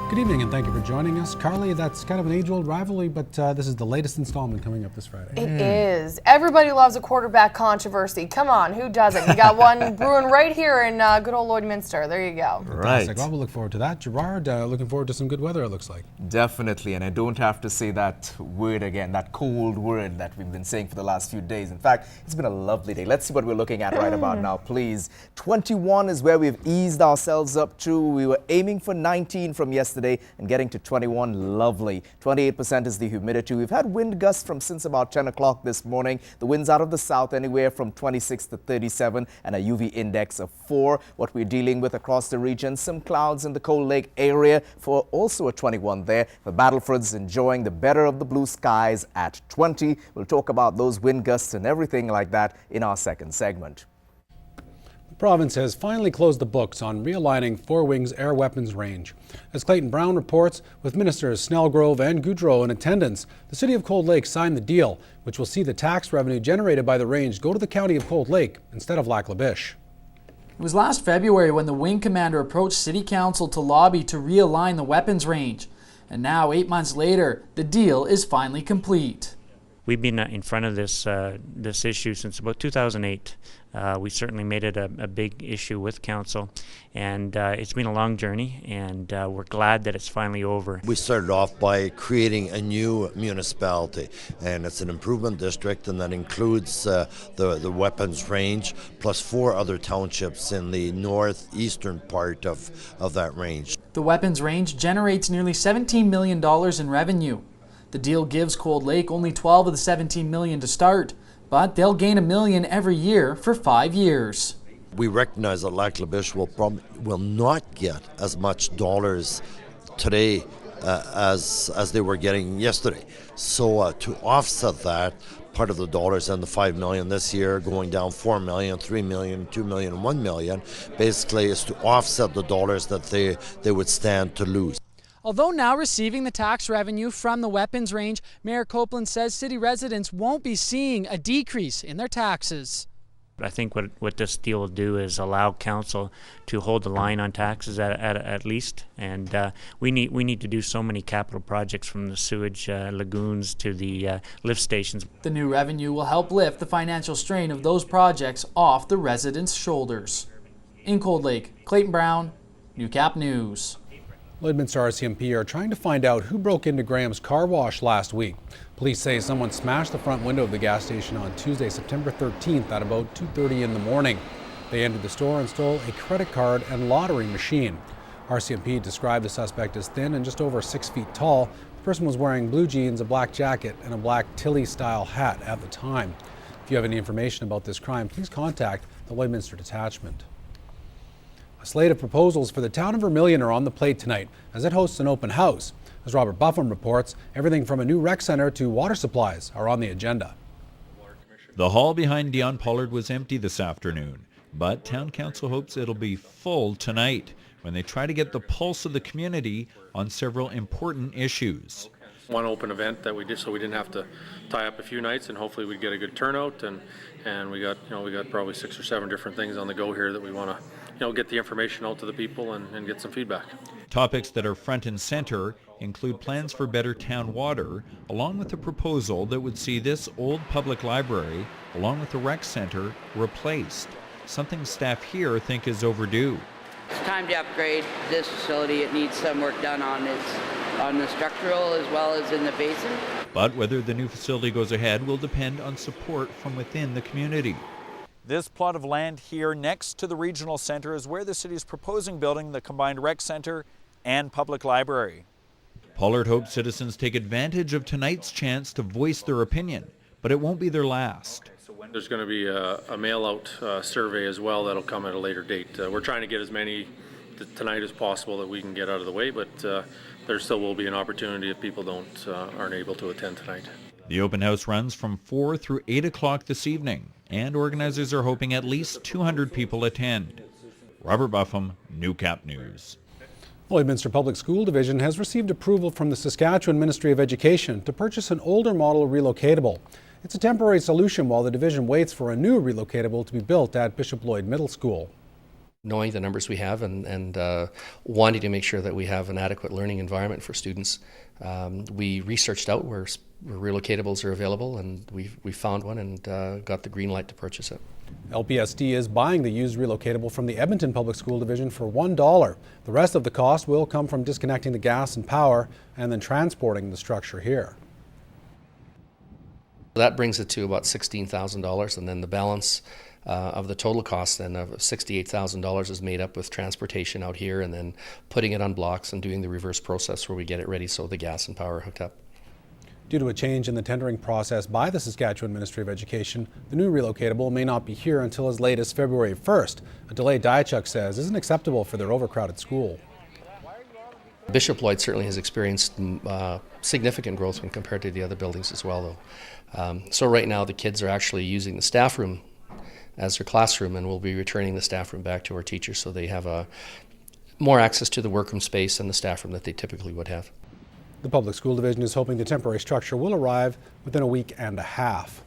Good evening and thank you for joining us. Carly, that's kind of an age-old rivalry, but this is the latest installment coming up this Friday. It is. Everybody loves a quarterback controversy. Come on, who doesn't? You got one brewing right here in good old Lloyd Minster. There you go. Fantastic. Well, we'll look forward to that. Gerard, looking forward to some good weather, it looks like. Definitely, and I don't have to say that word again, that cold word that we've been saying for the last few days. In fact, it's been a lovely day. Let's see what we're looking at right about now, please. 21 is where we've eased ourselves up to. We were aiming for 19 from yesterday and getting to 21, lovely. 28% is the humidity. We've had wind gusts from since about 10 o'clock this morning. The winds out of the south anywhere from 26 to 37 and a UV index of 4. What we're dealing with across the region, some clouds in the Cold Lake area for also a 21 there. The Battleford's enjoying the better of the blue skies at 20. We'll talk about those wind gusts and everything like that in our second segment. The province has finally closed the books on realigning Four Wings Air Weapons Range. As Clayton Brown reports, with Ministers Snellgrove and Goudreau in attendance, the City of Cold Lake signed the deal, which will see the tax revenue generated by the range go to the County of Cold Lake instead of Lac La Biche. It was last February when the wing commander approached City Council to lobby to realign the weapons range. And now, 8 months later, the deal is finally complete. We've been in front of this issue since about 2008. We certainly made it a big issue with council, and it's been a long journey, and we're glad that it's finally over. We started off by creating a new municipality, and it's an improvement district, and that includes the weapons range plus 4 other townships in the northeastern part of that range. The weapons range generates nearly $17 million in revenue. The deal gives Cold Lake only 12 of the $17 million to start, but they'll gain $1 million every year for 5 years. We recognize that Lac La Biche will not get as much dollars today as they were getting yesterday. So to offset that, part of the dollars and the $5 million this year going down $4 million, $3 million, $2 million, and $1 million basically is to offset the dollars that they would stand to lose. Although now receiving the tax revenue from the weapons range, Mayor Copeland says city residents won't be seeing a decrease in their taxes. I think what this deal will do is allow council to hold the line on taxes at least, and we need to do so many capital projects from the sewage lagoons to the lift stations. The new revenue will help lift the financial strain of those projects off the residents' shoulders. In Cold Lake, Clayton Brown, Newcap News. Lloyd Minster RCMP are trying to find out who broke into Graham's car wash last week. Police say someone smashed the front window of the gas station on Tuesday, September 13th at about 2:30 in the morning. They entered the store and stole a credit card and lottery machine. RCMP described the suspect as thin and just over 6 feet tall. The person was wearing blue jeans, a black jacket, and a black Tilly-style hat at the time. If you have any information about this crime, please contact the Lloyd Minster Detachment. A slate of proposals for the town of Vermilion are on the plate tonight as it hosts an open house. As Robert Buffum reports, everything from a new rec center to water supplies are on the agenda. The hall behind Dion Pollard was empty this afternoon, but Town Council hopes it'll be full tonight when they try to get the pulse of the community on several important issues. One open event that we did so we didn't have to tie up a few nights, and hopefully we'd get a good turnout, and we got probably 6 or 7 different things on the go here that we want to get the information out to the people and get some feedback. Topics that are front and center include plans for better town water, along with a proposal that would see this old public library, along with the rec center, replaced, something staff here think is overdue. It's time to upgrade this facility. It needs some work done on the structural as well as in the basin. But whether the new facility goes ahead will depend on support from within the community. This plot of land here next to the regional center is where the city is proposing building the combined rec center and public library. Pollard hopes citizens take advantage of tonight's chance to voice their opinion, but it won't be their last. There's going to be a mail-out survey as well that'll come at a later date. We're trying to get as many tonight as possible that we can get out of the way, but there still will be an opportunity if people aren't able to attend tonight. The open house runs from 4 through 8 o'clock this evening, and organizers are hoping at least 200 people attend. Robert Buffum, Newcap News. Lloyd Minster Public School Division has received approval from the Saskatchewan Ministry of Education to purchase an older model relocatable. It's a temporary solution while the division waits for a new relocatable to be built at Bishop Lloyd Middle School. knowing the numbers we have and wanting to make sure that we have an adequate learning environment for students. We researched out where relocatables are available, and we found one and got the green light to purchase it. LPSD is buying the used relocatable from the Edmonton Public School Division for $1. The rest of the cost will come from disconnecting the gas and power and then transporting the structure here. That brings it to about $16,000, and then the balance of the total cost then of $68,000 is made up with transportation out here and then putting it on blocks and doing the reverse process where we get it ready so the gas and power are hooked up. Due to a change in the tendering process by the Saskatchewan Ministry of Education, the new relocatable may not be here until as late as February 1st, a delay Diachuk says isn't acceptable for their overcrowded school. Bishop Lloyd certainly has experienced significant growth when compared to the other buildings as well, though. So right now the kids are actually using the staff room as their classroom, and we'll be returning the staff room back to our teachers so they have more access to the workroom space and the staff room that they typically would have. The Public School Division is hoping the temporary structure will arrive within a week and a half.